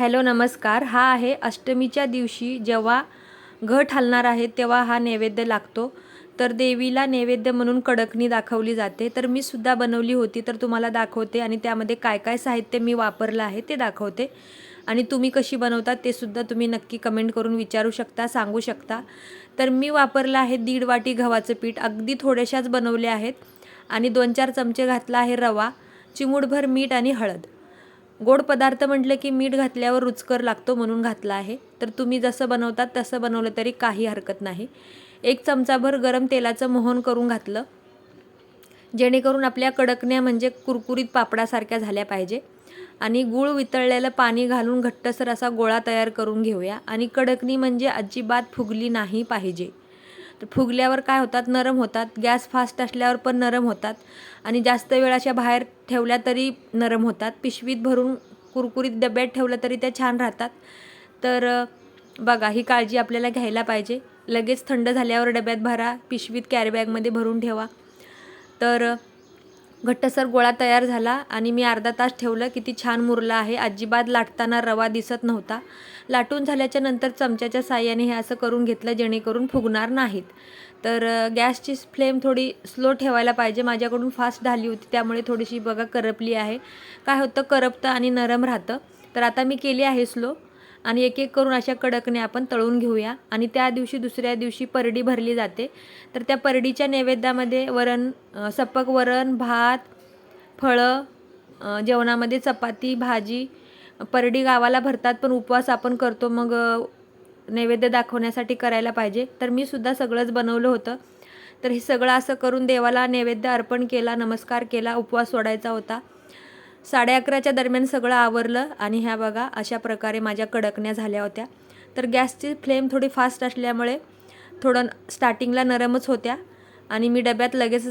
Hello नमस्कार. हा आहे अष्टमीच्या दिवशी जेव्हा घट हलणार आहे तेव्हा हा नैवेद्य लागतो. तर देवीला नैवेद्य म्हणून कडकणी दाखवली जाते. तर मी सुद्धा बनवली होती, तर तुम्हाला दाखवते आणि त्यामध्ये काय काय साहित्य मी वापरलं आहे ते दाखवते. आणि तुम्ही कशी बनवता ते सुद्धा तुम्ही नक्की कमेंट करून विचारू शकता, सांगू शकता. तर मी वापरलं आहे 1.5 वाटी गव्हाचं पीठ, अगदी थोड्याशाच बनवले आहेत. आणि 2-4 चमचे घातला आहे रवा, चिमूटभर मीठ आणि हळद. गोड पदार्थ म्हटलं की मीठ घातल्यावर रुचकर लागतो म्हणून घातला आहे. तर तुम्ही जसं बनवतात तसं बनवलं तरी काही हरकत नाही. 1 चमचाभर गरम तेलाचं मोहन करून घातलं, जेणेकरून आपल्या कडकण्या म्हणजे कुरकुरीत पापडासारख्या झाल्या पाहिजे. आणि गूळ वितळलेलं पाणी घालून घट्टसर असा गोळा तयार करून घेऊया. आणि कडकणी म्हणजे अजिबात फुगली नाही पाहिजे. तर फुगल्यावर काय होतात, नरम होतात. गॅस फास्ट असल्यावर पण नरम होतात आणि जास्त वेळ अशा बाहेर ठेवल्या तरी नरम होतात. पिशवीत भरून कुरकुरीत डब्यात ठेवलं तरी त्या छान राहतात. तर बघा, ही काळजी आपल्याला घ्यायला पाहिजे. लगेच थंड झाल्यावर डब्यात भरा, पिशवीत कॅरीबॅगमध्ये भरून ठेवा. तर घट्टसर गोळा तयार झाला आणि मी अर्धा तास ठेवलं. किती छान मुरला आहे. अजिबात लाटताना रवा दिसत नव्हता. लाटून झाल्याच्या नंतर चमच्याच्या साहाय्याने हे असं करून घेतलं जेणेकरून फुगणार नाहीत. तर गॅसची फ्लेम थोडी स्लो ठेवायला पाहिजे. माझ्याकडून फास्ट झाली होती त्यामुळे थोडीशी बघा करपली आहे. काय होतं, करपतं आणि नरम राहतं. तर आता मी केली आहे स्लो आणि एक एक करून अशा कडकने आपण तळून घेऊया. आणि त्या दिवशी दुसऱ्या दिवशी परडी भरली जाते. तर त्या परडीच्या नैवेद्यामध्ये सपक वरण, भात, फळं, जेवणामध्ये चपाती, भाजी. परडी गावाला भरतात पण उपवास आपण करतो, मग नैवेद्य दाखवण्यासाठी करायला पाहिजे. तर मी सुद्धा सगळंच बनवलं होतं. तर हे सगळं असं करून देवाला नैवेद्य अर्पण केला, नमस्कार केला. उपवास सोडायचा होता. 11:30च्या दरम्यान सगळं आवरलं आणि ह्या बघा अशा प्रकारे माझ्या कडकण्या झाल्या होत्या. तर गॅसची फ्लेम थोडी फास्ट असल्यामुळे थोडं स्टार्टिंगला नरमच होत्या आणि मी डब्यात लगेच